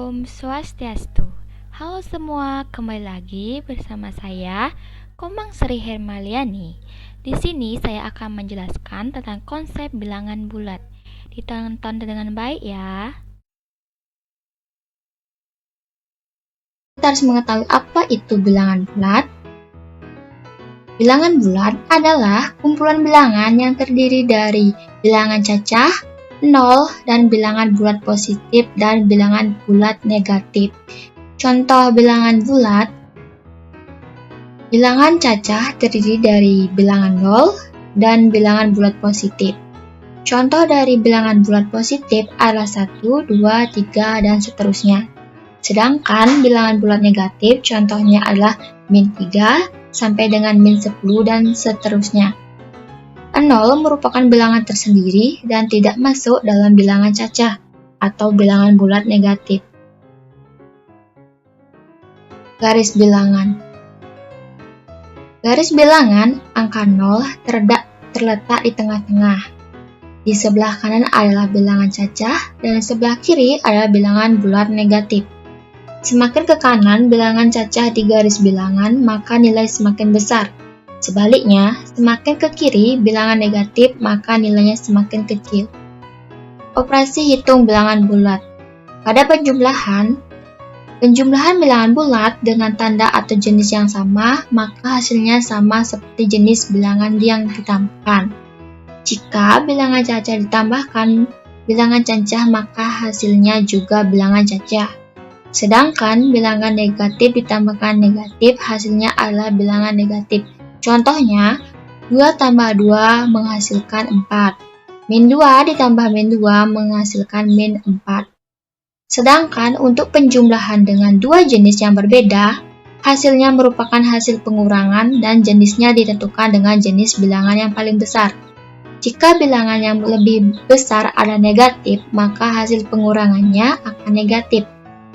Om Swastiastu. Halo semua, kembali lagi bersama saya, Komang Sri Hermaliani. Di sini saya akan menjelaskan tentang konsep bilangan bulat. Ditonton dengan baik ya. Kita harus mengetahui apa itu bilangan bulat. Bilangan bulat adalah kumpulan bilangan yang terdiri dari bilangan cacah, nol, dan bilangan bulat positif dan bilangan bulat negatif. Contoh bilangan bulat: bilangan cacah terdiri dari bilangan nol dan bilangan bulat positif. Contoh dari bilangan bulat positif adalah 1, 2, 3, dan seterusnya. Sedangkan bilangan bulat negatif contohnya adalah min 3 sampai dengan min 10 dan seterusnya. 0 merupakan bilangan tersendiri dan tidak masuk dalam bilangan cacah atau bilangan bulat negatif. Garis bilangan. Garis bilangan angka 0 terletak di tengah-tengah. Di sebelah kanan adalah bilangan cacah dan sebelah kiri adalah bilangan bulat negatif. Semakin ke kanan bilangan cacah di garis bilangan, maka nilai semakin besar. Sebaliknya, semakin ke kiri bilangan negatif, maka nilainya semakin kecil. Operasi hitung bilangan bulat. Pada penjumlahan bilangan bulat dengan tanda atau jenis yang sama, maka hasilnya sama seperti jenis bilangan yang ditambahkan. Jika bilangan cacah ditambahkan bilangan cacah, maka hasilnya juga bilangan cacah. Sedangkan bilangan negatif ditambahkan negatif, hasilnya adalah bilangan negatif. Contohnya, 2 tambah 2 menghasilkan 4. Min 2 ditambah min 2 menghasilkan min 4. Sedangkan untuk penjumlahan dengan dua jenis yang berbeda, hasilnya merupakan hasil pengurangan dan jenisnya ditentukan dengan jenis bilangan yang paling besar. Jika bilangan yang lebih besar adalah negatif, maka hasil pengurangannya akan negatif.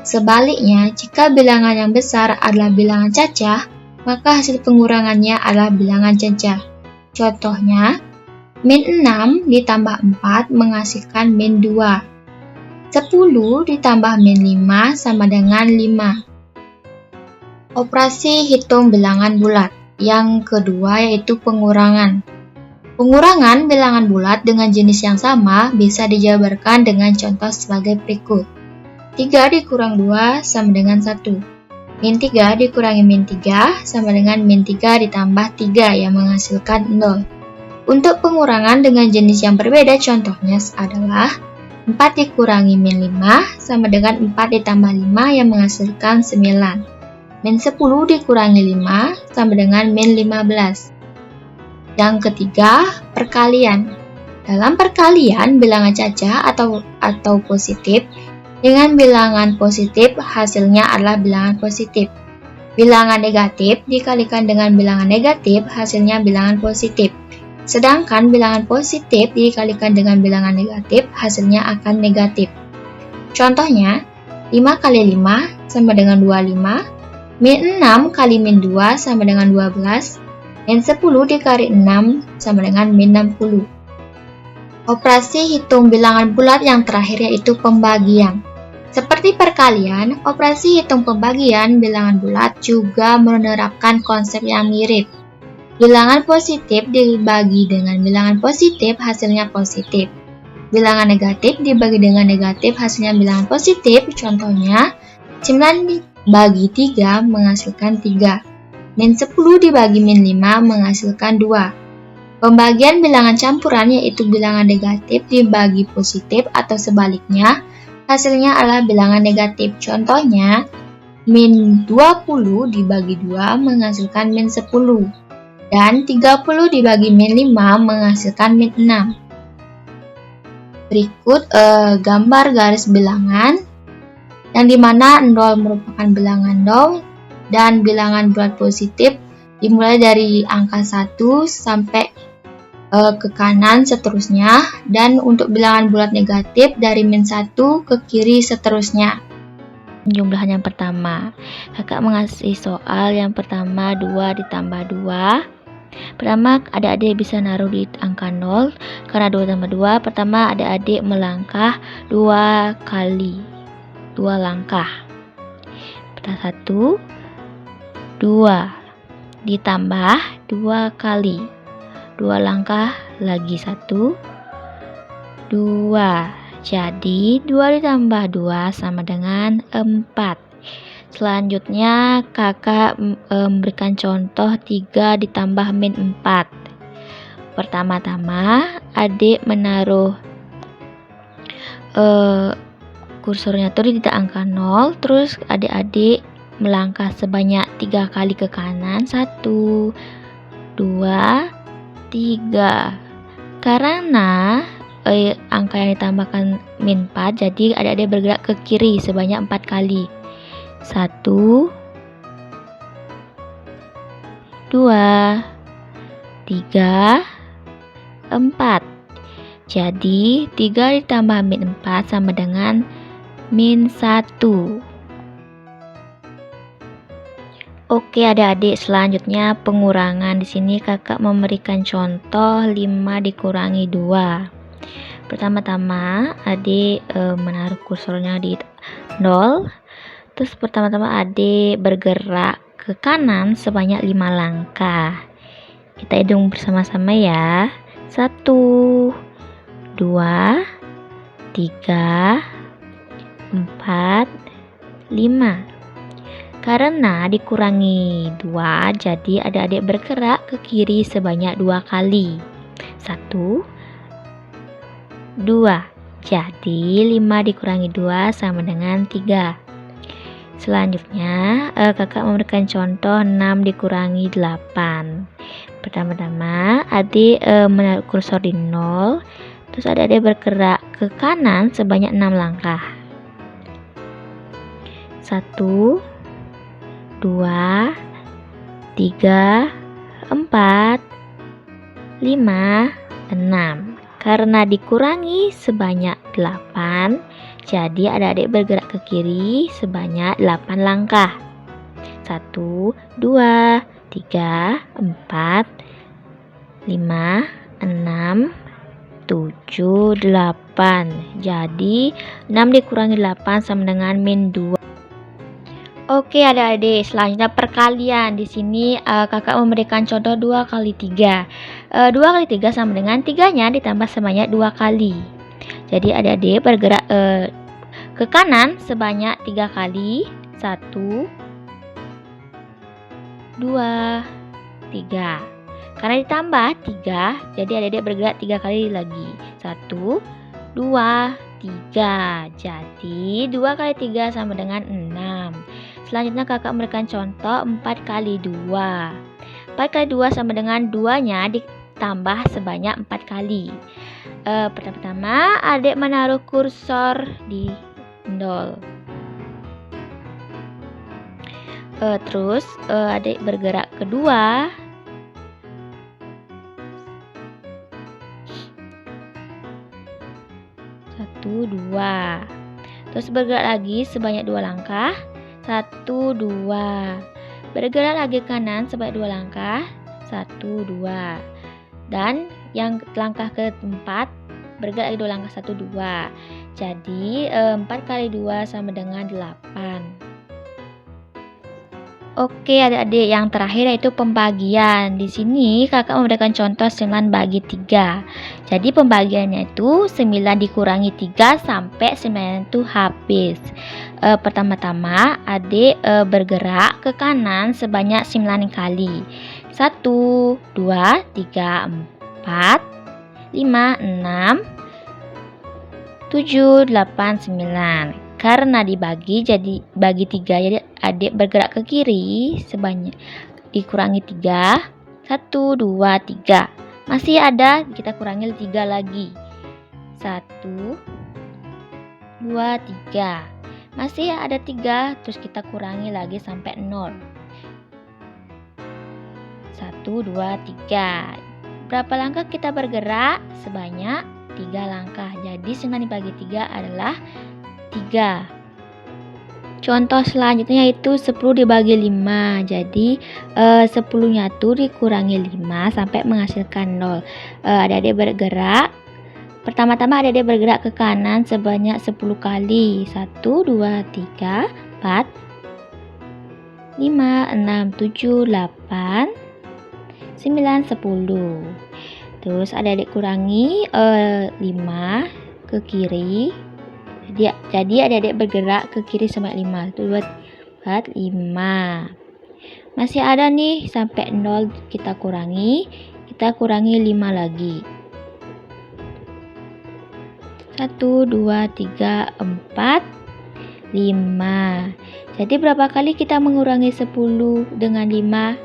Sebaliknya, jika bilangan yang besar adalah bilangan cacah, maka hasil pengurangannya adalah bilangan cacah. Contohnya, min 6 ditambah 4 menghasilkan min 2. 10 ditambah min 5 sama dengan 5. Operasi hitung bilangan bulat. Yang kedua yaitu pengurangan. Pengurangan bilangan bulat dengan jenis yang sama bisa dijabarkan dengan contoh sebagai berikut. 3 dikurang 2 sama dengan 1. Min 3 dikurangi min 3 sama dengan min 3 ditambah 3 yang menghasilkan 0. Untuk pengurangan dengan jenis yang berbeda contohnya adalah 4 dikurangi min 5 sama dengan 4 ditambah 5 yang menghasilkan 9. Min 10 dikurangi 5 sama dengan min 15. Yang ketiga, perkalian. Dalam perkalian bilangan cacah atau positif dengan bilangan positif, hasilnya adalah bilangan positif. Bilangan negatif dikalikan dengan bilangan negatif, hasilnya bilangan positif. Sedangkan bilangan positif dikalikan dengan bilangan negatif, hasilnya akan negatif. Contohnya, 5 kali 5 sama dengan 25, min 6 kali min 2 sama dengan 12, min 10 dikali 6 sama dengan min 60. Operasi hitung bilangan bulat yang terakhir yaitu pembagian. Seperti perkalian, operasi hitung pembagian bilangan bulat juga menerapkan konsep yang mirip. Bilangan positif dibagi dengan bilangan positif, hasilnya positif. Bilangan negatif dibagi dengan negatif, hasilnya bilangan positif. Contohnya, 9 dibagi 3 menghasilkan 3. Min 10 dibagi min 5 menghasilkan 2. Pembagian bilangan campuran yaitu bilangan negatif dibagi positif atau sebaliknya, hasilnya adalah bilangan negatif. Contohnya, min 20 dibagi 2 menghasilkan min 10. Dan 30 dibagi min 5 menghasilkan min 6. Berikut gambar garis bilangan, yang dimana 0 merupakan bilangan nol dan bilangan bulat positif dimulai dari angka 1 sampai ke kanan seterusnya, dan untuk bilangan bulat negatif dari min 1 ke kiri seterusnya. Penjumlahan yang pertama, kakak mengasih soal yang pertama 2 ditambah 2. Pertama, adik-adik bisa naruh di angka 0 karena 2 tambah 2. Pertama, adik-adik melangkah 2 kali. 2 langkah. Pertama 1, 2, ditambah 2 kali. 2 langkah lagi 1, 2. Jadi 2 ditambah 2 sama dengan 4. Selanjutnya kakak memberikan contoh 3 ditambah min 4. Pertama-tama adik menaruh kursornya tuh di titik angka 0, terus adik-adik melangkah sebanyak 3 kali ke kanan. 1, 2, 3. Karena angka yang ditambahkan min 4, jadi adik-adik bergerak ke kiri sebanyak 4 kali. 1, 2, 3, 4. Jadi 3 ditambah min 4 sama dengan min 1. Oke adik-adik, selanjutnya pengurangan. Di sini kakak memberikan contoh 5 dikurangi 2. Pertama-tama adik menaruh kursornya di 0. Terus pertama-tama adik bergerak ke kanan sebanyak 5 langkah. Kita hitung bersama-sama ya. 1, 2, 3, 4, 5. Karena dikurangi 2, jadi adik-adik bergerak ke kiri sebanyak 2 kali. 1, 2. Jadi 5 dikurangi 2 sama dengan 3. Selanjutnya kakak memberikan contoh 6 dikurangi 8. Pertama-tama adik menaruh kursor di 0. Terus adik-adik bergerak ke kanan sebanyak 6 langkah. 1, 2, 3, 4, 5, 6. Karena dikurangi sebanyak 8, jadi adik-adik bergerak ke kiri sebanyak 8 langkah. 1, 2, 3, 4, 5, 6, 7, 8. Jadi 6 dikurangi 8 sama dengan min 2. Oke adik-adik, selanjutnya perkalian. Di sini kakak memberikan contoh 2 kali 3. 2 kali 3 sama dengan 3-nya ditambah sebanyak 2 kali. Jadi adik-adik bergerak ke kanan sebanyak 3 kali. 1, 2, 3. Karena ditambah 3, jadi adik-adik bergerak 3 kali lagi. 1, 2, 3. Jadi 2 kali 3 sama dengan 6. Selanjutnya kakak memberikan contoh 4 kali 2. 4 kali 2 sama dengan 2-nya ditambah sebanyak 4 kali. Pertama-tama adik menaruh kursor di 0. Terus adik bergerak kedua. 1, 2. Terus bergerak lagi sebanyak 2 langkah. 1, 2. Bergerak lagi ke kanan sebanyak 2 langkah. 1, 2. Dan yang langkah keempat bergerak lagi 2 langkah. 1, 2. Jadi 4 kali 2 sama dengan 8. Oke adik-adik, yang terakhir yaitu pembagian. Di sini kakak memberikan contoh 9 bagi 3. Jadi pembagiannya itu 9 dikurangi 3 sampai 9 itu habis. Pertama-tama adik bergerak ke kanan sebanyak 9 kali. 1, 2, 3, 4, 5, 6, 7, 8, 9. Karena dibagi jadi bagi 3, jadi adik bergerak ke kiri sebanyak dikurangi 3. 1, 2, 3. Masih ada, kita kurangi 3 lagi. 1, 2, 3. Masih ada 3, terus kita kurangi lagi sampai 0. 1, 2, 3. Berapa langkah kita bergerak? Sebanyak 3 langkah. Jadi 9 dibagi 3 adalah 3. Contoh selanjutnya yaitu 10 dibagi 5. Jadi 10-nya tuh dikurangi 5 sampai menghasilkan 0. Adik-adik bergerak Pertama-tama adik-adik bergerak ke kanan sebanyak 10 kali. 1, 2, 3, 4, 5, 6, 7, 8, 9, 10. Terus adik-adik kurangi 5 ke kiri. Jadi adik-adik bergerak ke kiri sebanyak 5. 1, 2, 3, 4, 5. Masih ada nih sampai 0 kita kurangi. Kita kurangi 5 lagi. 1, 2, 3, 4, 5. Jadi berapa kali kita mengurangi 10 dengan 5?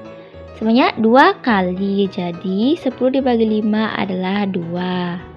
Sebanyak 2 kali. Jadi 10 dibagi 5 adalah 2.